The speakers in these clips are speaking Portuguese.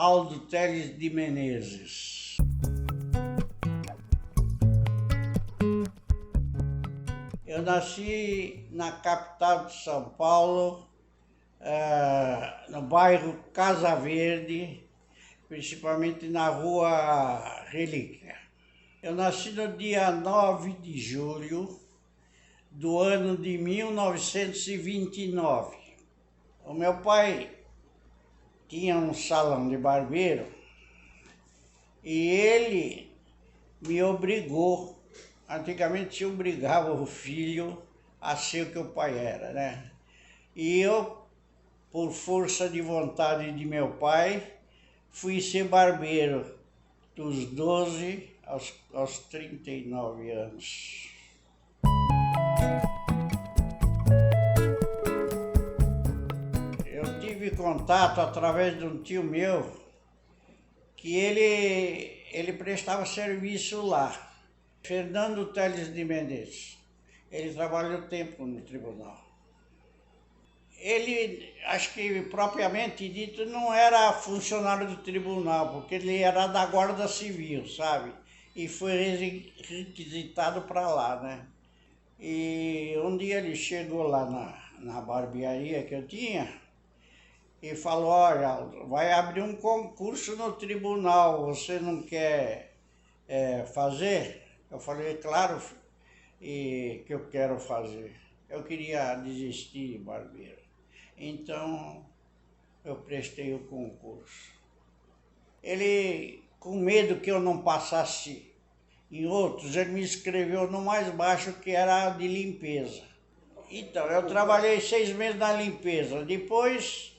Aldo Teles de Menezes. Eu nasci na capital de São Paulo, no bairro Casa Verde, principalmente na rua Relíquia. Eu nasci no dia 9 de julho do ano de 1929. O meu pai tinha um salão de barbeiro e ele me obrigou. Antigamente se obrigava o filho a ser o que o pai era, né? E eu, por força de vontade de meu pai, fui ser barbeiro dos 12 aos 39 anos. Eu tive contato através de um tio meu que ele prestava serviço lá. Fernando Teles de Menezes. Ele trabalhou tempo no tribunal. Ele, acho que propriamente dito, não era funcionário do tribunal, porque ele era da Guarda Civil, sabe? E foi requisitado para lá, né? E um dia ele chegou lá na barbearia que eu tinha e falou: olha, Aldo, vai abrir um concurso no tribunal, você não quer fazer? Eu falei: claro, e que eu quero fazer. Eu queria desistir de barbeiro. Então, eu prestei o concurso. Ele, com medo que eu não passasse em outros, ele me inscreveu no mais baixo, que era de limpeza. Então, eu trabalhei 6 meses na limpeza. Depois,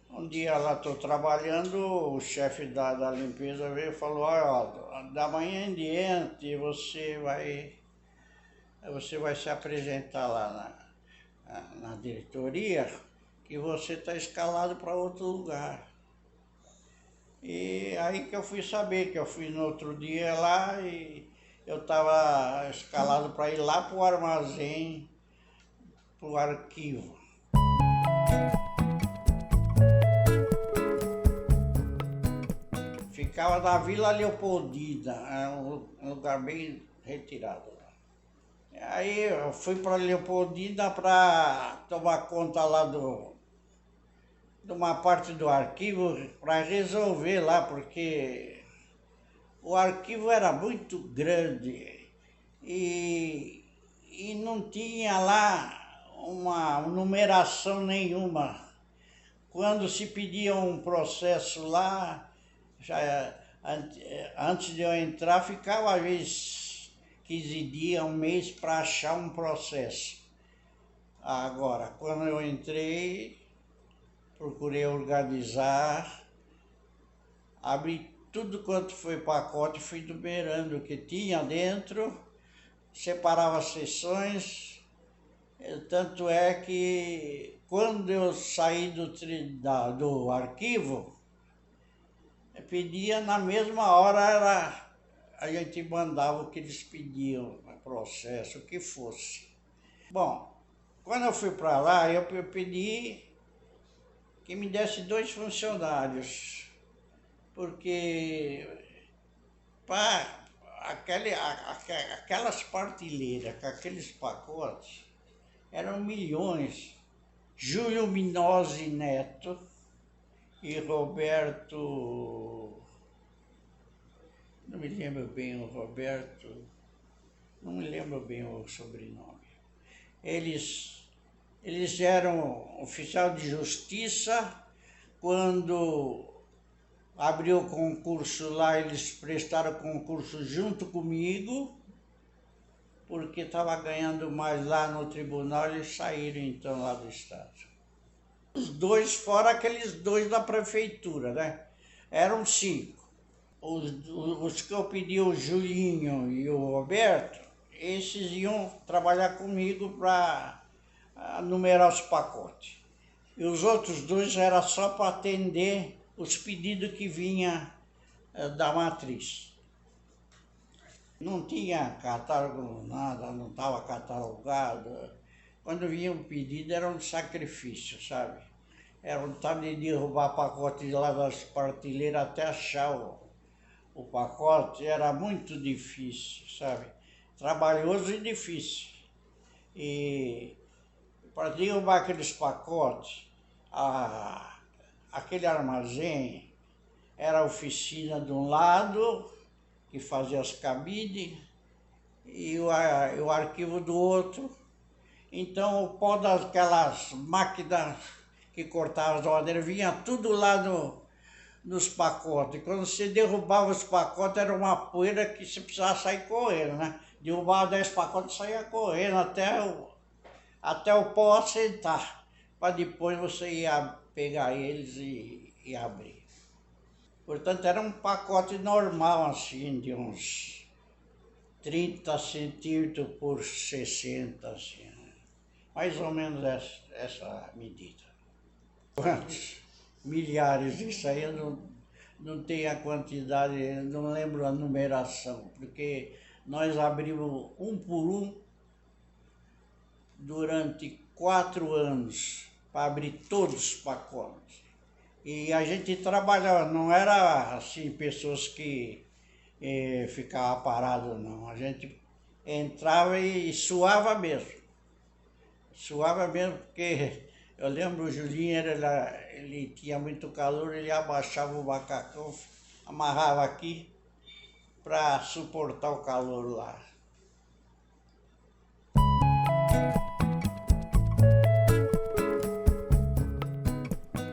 um dia lá estou trabalhando, o chefe da limpeza veio e falou: olha, da manhã em diante você vai se apresentar lá na diretoria, que você está escalado para outro lugar. E aí que eu fui saber, que eu fui no outro dia lá e eu estava escalado para ir lá para o armazém, para o arquivo. Ficava na Vila Leopoldina, um lugar bem retirado. Aí eu fui para Leopoldina para tomar conta lá de uma parte do arquivo, para resolver lá, porque o arquivo era muito grande e não tinha lá uma numeração nenhuma. Quando se pedia um processo lá, antes de eu entrar, ficava às vezes 15 dias, um mês para achar um processo. Agora, quando eu entrei, procurei organizar, abri tudo quanto foi pacote, fui numerando o que tinha dentro, separava as sessões. Tanto é que quando eu saí do arquivo, eu pedia na mesma hora, a gente mandava o que eles pediam, processo, o que fosse. Bom, quando eu fui para lá, eu pedi que me desse 2 funcionários, porque para aquelas partilheiras com aqueles pacotes eram milhões. Júlio Minosi Neto e Roberto... Não me lembro bem o Roberto, não me lembro bem o sobrenome. Eles eram oficial de justiça. Quando abriu o concurso lá, eles prestaram concurso junto comigo, porque estava ganhando mais lá no tribunal, eles saíram então lá do estado. Os 2, fora aqueles 2 da prefeitura, né? Eram 5. Os que eu pedi, o Julinho e o Roberto, esses iam trabalhar comigo para numerar os pacotes. E os outros 2 era só para atender os pedidos que vinha da matriz. Não tinha catálogo, nada, não estava catalogado. Quando vinha um pedido era um sacrifício, sabe? Era vontade de derrubar pacote de lá das prateleiras até achar o pacote. Era muito difícil, sabe? Trabalhoso e difícil. E para derrubar aqueles pacotes, aquele armazém era a oficina de um lado, que fazia as cabines, e o arquivo do outro. Então o pó daquelas máquinas que cortavam as madeiras vinha tudo lá nos pacotes. Quando você derrubava os pacotes, era uma poeira que você precisava sair correndo, né? Derrubava 10 pacotes e saía correndo até o pó assentar, para depois você ia pegar eles e abrir. Portanto, era um pacote normal, assim, de uns 30 centímetros por 60, assim, né? Mais ou menos essa medida. Quantos? Milhares, isso aí eu não tenho a quantidade, não lembro a numeração, porque nós abrimos um por um durante 4 anos para abrir todos os pacotes. E a gente trabalhava, não era assim pessoas que ficavam paradas, não. A gente entrava e suava mesmo. Suava mesmo, porque eu lembro o Julinho, ele tinha muito calor, ele abaixava o macacão, amarrava aqui para suportar o calor lá.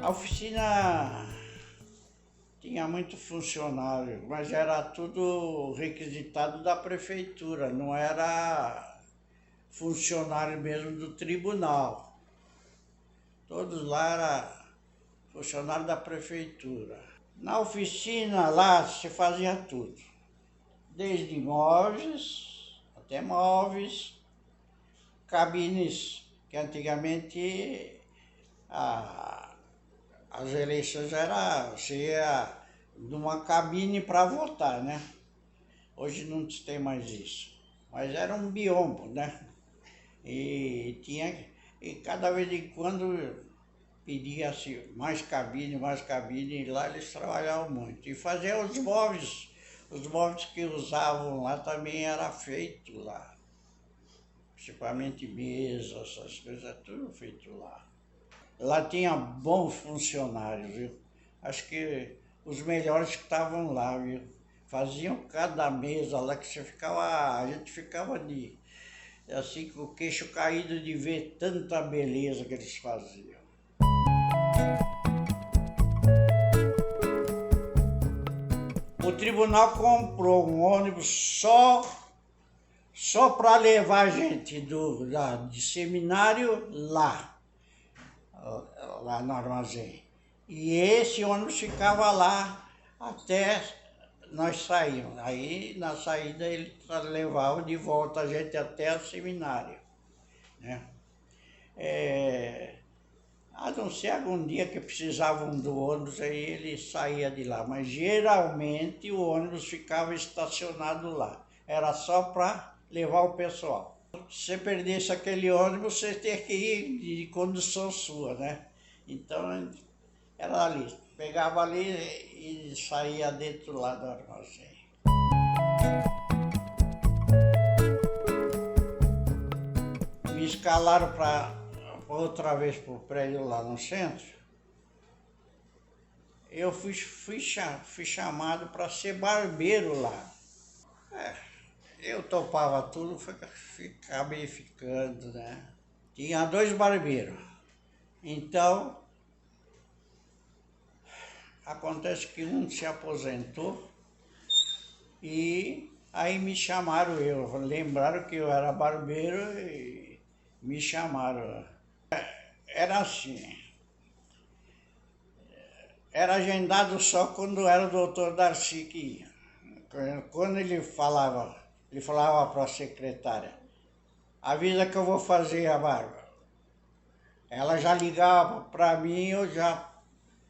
A oficina tinha muito funcionário, mas era tudo requisitado da prefeitura, não era funcionário mesmo do tribunal. Todos lá eram funcionários da prefeitura. Na oficina lá se fazia tudo, desde móveis até móveis, cabines, que antigamente as eleições você ia numa cabine para votar, né? Hoje não tem mais isso, mas era um biombo, né? E cada vez em quando pedia-se mais cabine, e lá eles trabalhavam muito. E faziam os móveis que usavam lá também era feito lá. Principalmente mesas, essas coisas, tudo feito lá. Lá tinha bons funcionários, viu? Acho que os melhores que estavam lá, viu? Faziam cada mesa lá que a gente ficava assim com o queixo caído de ver tanta beleza que eles faziam. O tribunal comprou um ônibus só para levar a gente de seminário lá no armazém. E esse ônibus ficava lá até nós saímos. Aí na saída ele levava de volta a gente até o seminário, né? A não ser algum dia que precisavam do ônibus, aí ele saía de lá. Mas geralmente o ônibus ficava estacionado lá. Era só para levar o pessoal. Se você perdesse aquele ônibus, você tinha que ir de condução sua, né? Então era ali. Pegava ali e saía dentro lá do armazém. Me escalaram para outra vez para o prédio lá no centro. Eu fui chamado para ser barbeiro lá. Eu topava tudo, acabei ficando, né? Tinha 2 barbeiros. Então, acontece que um se aposentou e aí me chamaram lembraram que eu era barbeiro e me chamaram. Era assim, era agendado só quando era o doutor Darcy que ia. Quando ele falava para a secretária, avisa que eu vou fazer a barba. Ela já ligava para mim, eu já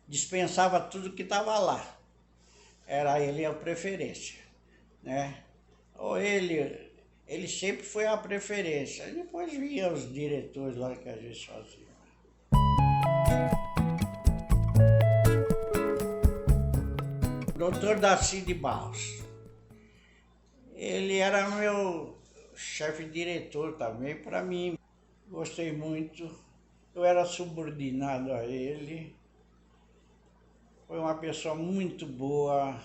dispensava tudo que estava lá. Era ele a preferência, né? Ou ele sempre foi a preferência. Depois vinha os diretores lá que a gente fazia. Dr. Darcy de Barros. Ele era meu chefe diretor também, para mim. Gostei muito. Eu era subordinado a ele. Foi uma pessoa muito boa.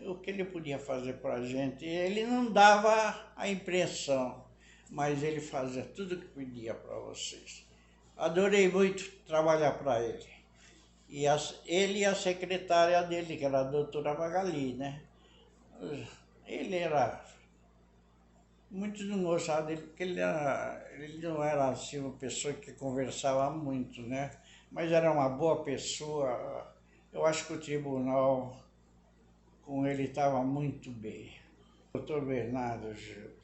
O que ele podia fazer para a gente? Ele não dava a impressão, mas ele fazia tudo o que podia para vocês. Adorei muito trabalhar para ele. Ele e a secretária dele, que era a doutora Magali, né? Ele era... Muitos não gostavam dele, porque ele não era assim uma pessoa que conversava muito, né? Mas era uma boa pessoa. Eu acho que o tribunal com ele estava muito bem. O doutor Bernardo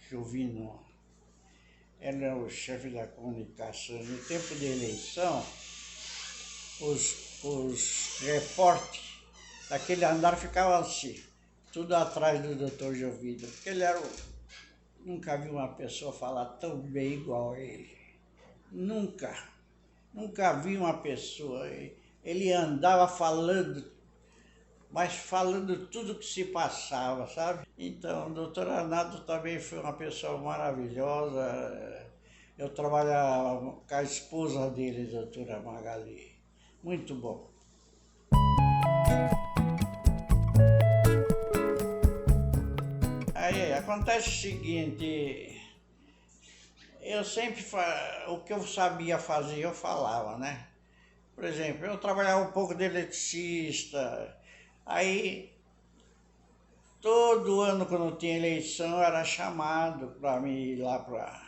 Juvino era o chefe da comunicação. No tempo de eleição, os repórteres daquele andar ficavam assim, tudo atrás do doutor Jovino, porque ele era nunca vi uma pessoa falar tão bem igual a ele. Nunca vi uma pessoa. Ele andava falando, mas falando tudo que se passava, sabe? Então, o doutor Arnaldo também foi uma pessoa maravilhosa. Eu trabalhava com a esposa dele, doutora Magali. Muito bom. Aí acontece o seguinte, eu sempre, o que eu sabia fazer, eu falava, né? Por exemplo, eu trabalhava um pouco de eletricista, aí todo ano quando tinha eleição eu era chamado para mim ir lá para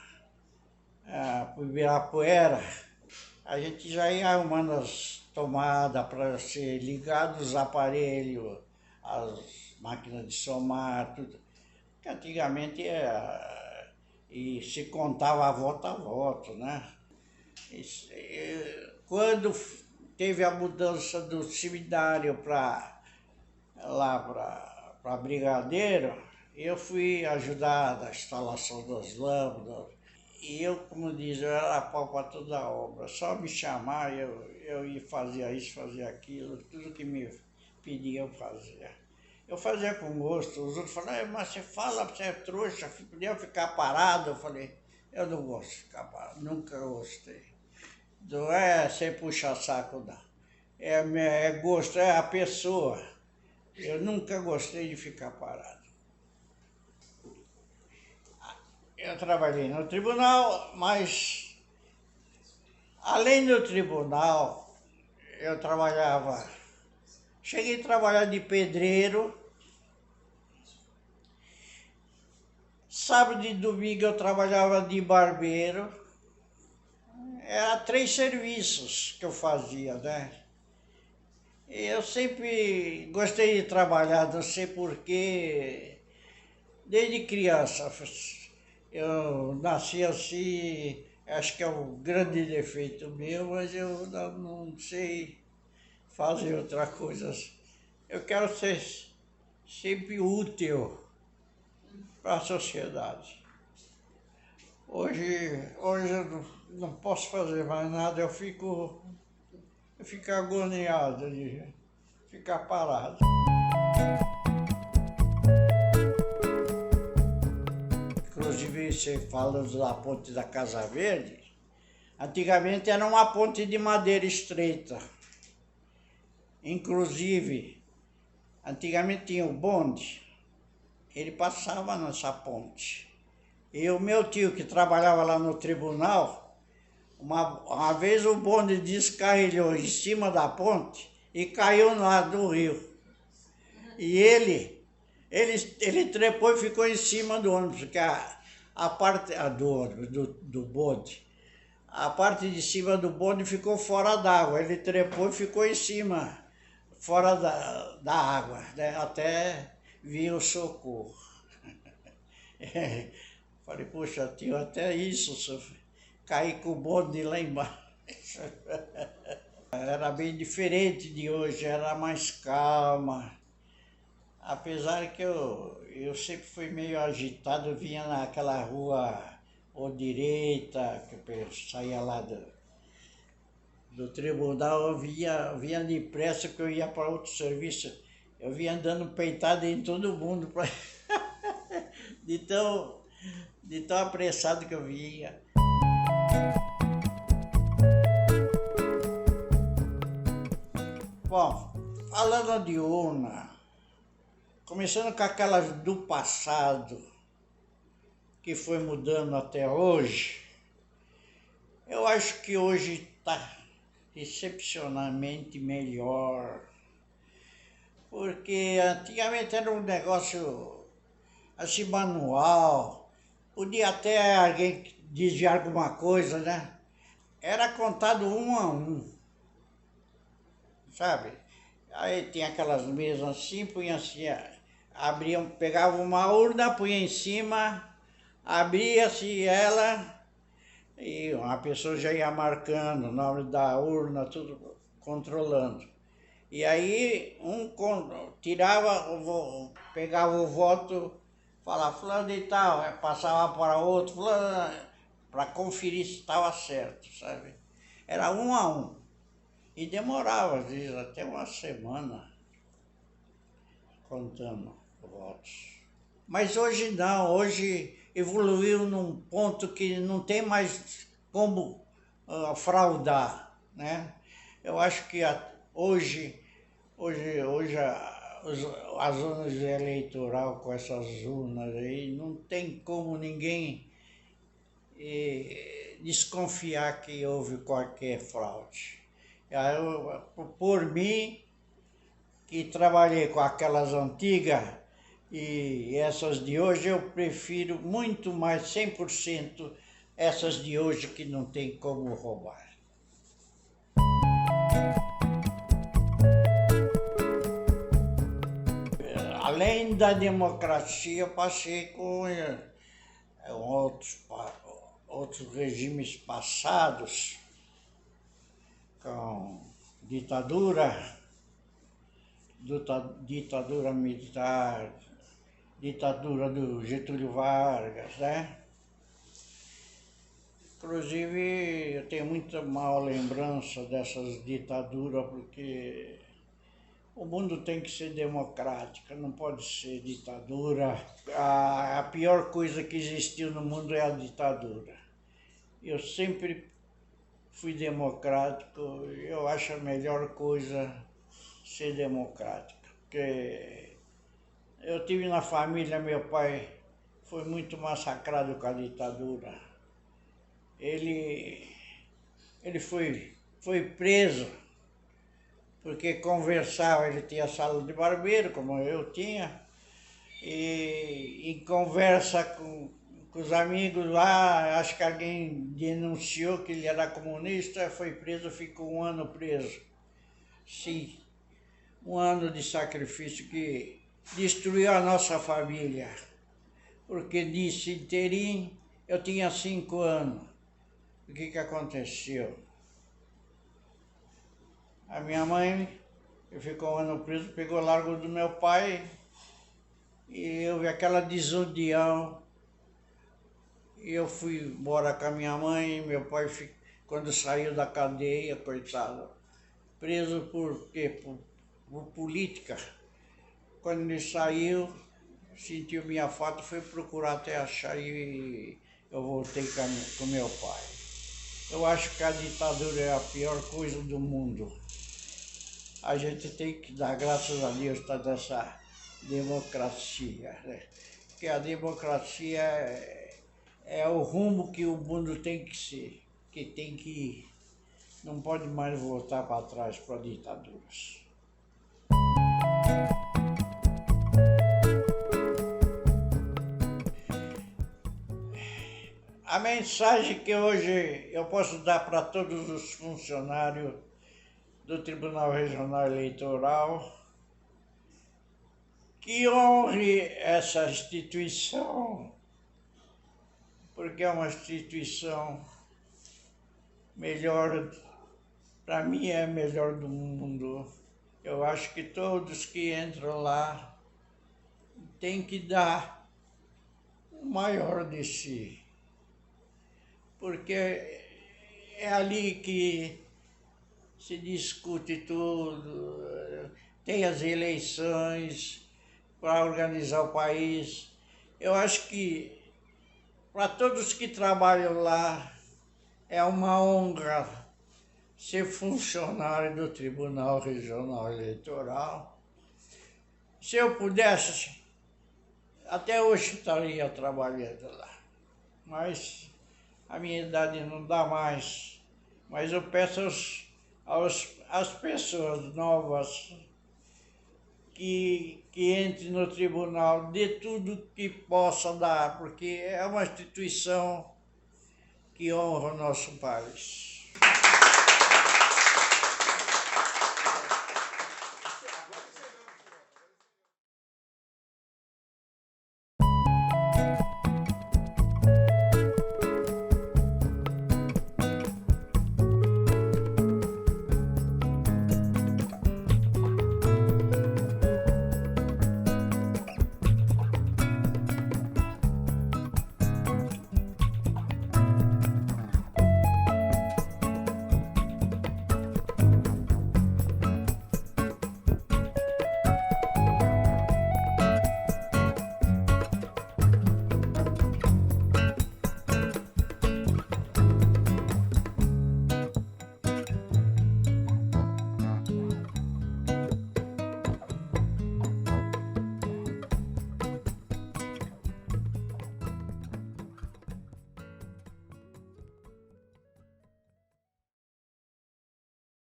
o Ibirapuera. A gente já ia arrumando as tomadas para ser ligados os aparelhos, as máquinas de somar, tudo. Que antigamente e se contava voto a voto, né? Quando teve a mudança do seminário para Brigadeiro, eu fui ajudar na instalação das lâmpadas. E eu, como diz, eu era pau para toda a obra. Só me chamar, eu ia fazer isso, fazia aquilo, tudo que me pediam eu fazia. Eu fazia com gosto. Os outros falaram, mas você fala, você é trouxa, podia ficar parado. Eu falei, eu não gosto de ficar parado, nunca gostei. Não é sem puxar saco, não. É gosto, é a pessoa. Eu nunca gostei de ficar parado. Eu trabalhei no tribunal, mas além do tribunal, eu cheguei a trabalhar de pedreiro. Sábado e domingo eu trabalhava de barbeiro. Era 3 serviços que eu fazia, né? E eu sempre gostei de trabalhar, não sei porquê. Desde criança, eu nasci assim, acho que é um grande defeito meu, mas eu não sei fazer outra coisa. Eu quero ser sempre útil para a sociedade. Hoje eu não posso fazer mais nada, eu fico agoniado de ficar parado. Inclusive, você fala da ponte da Casa Verde, antigamente era uma ponte de madeira estreita. Inclusive, antigamente tinha o bonde, ele passava nessa ponte. E o meu tio, que trabalhava lá no tribunal, uma vez o bonde descarrilhou em cima da ponte e caiu lá do rio. E ele trepou e ficou em cima do ônibus, porque a parte do bonde, a parte de cima do bonde ficou fora d'água. Ele trepou e ficou em cima, fora da água, né? Até vir o socorro. Falei, poxa, tio, até isso, caí com o bonde lá embaixo. Era bem diferente de hoje, era mais calma. Apesar que eu sempre fui meio agitado, eu vinha naquela rua ou direita, que eu saía lá do tribunal, eu vinha depressa, que eu ia para outro serviço. Eu vinha dando peitada em todo mundo, de tão, de tão apressado que eu vinha. Bom, falando de urna, começando com aquelas do passado, que foi mudando até hoje, eu acho que hoje está excepcionalmente melhor. Porque antigamente era um negócio assim manual, podia até alguém dizer alguma coisa, né? Era contado um a um, sabe? Aí tinha aquelas mesas assim, punha assim, abriam, pegava uma urna, punha em cima, abria-se ela e a pessoa já ia marcando o nome da urna, tudo controlando. E aí tirava, pegava o voto, falava fulano de tal, passava para outro, para conferir se estava certo, sabe? Era um a um. E demorava, às vezes, até uma semana contando votos. Mas hoje não, hoje evoluiu num ponto que não tem mais como fraudar, né? Eu acho que hoje as urnas eleitorais com essas urnas aí, não tem como ninguém desconfiar que houve qualquer fraude. Por mim, que trabalhei com aquelas antigas e essas de hoje, eu prefiro muito mais 100% essas de hoje que não tem como roubar. Além da democracia, passei com outros regimes passados, com ditadura militar, ditadura do Getúlio Vargas, né? Inclusive, eu tenho muita má lembrança dessas ditaduras, porque o mundo tem que ser democrático, não pode ser ditadura. A pior coisa que existiu no mundo é a ditadura. Eu sempre fui democrático, eu acho a melhor coisa ser democrático. Porque eu tive na família, meu pai foi muito massacrado com a ditadura. Ele foi preso porque conversava, ele tinha sala de barbeiro, como eu tinha, e em conversa com os amigos lá, acho que alguém denunciou que ele era comunista, foi preso, ficou um ano preso. Sim, um ano de sacrifício que destruiu a nossa família, porque disse inteirinho, eu tinha 5 anos. O que aconteceu? A minha mãe ficou um ano preso, pegou o largo do meu pai e houve aquela desunião. E eu fui embora com a minha mãe, meu pai, quando saiu da cadeia, coitado, preso por quê? Por política. Quando ele saiu, sentiu minha falta, foi procurar até achar e eu voltei com meu pai. Eu acho que a ditadura é a pior coisa do mundo. A gente tem que dar graças a Deus por essa democracia, né? Porque a democracia é o rumo que o mundo tem que ser, que tem que ir. Não pode mais voltar para trás para ditaduras. A mensagem que hoje eu posso dar para todos os funcionários do Tribunal Regional Eleitoral, que honre essa instituição, porque é uma instituição melhor, para mim é a melhor do mundo. Eu acho que todos que entram lá têm que dar o maior de si, porque é ali que se discute tudo, tem as eleições para organizar o país. Eu acho que para todos que trabalham lá é uma honra ser funcionário do Tribunal Regional Eleitoral. Se eu pudesse, até hoje estaria trabalhando lá, mas a minha idade não dá mais. Mas eu peço às pessoas novas que entrem no tribunal, dê tudo que possa dar, porque é uma instituição que honra o nosso país.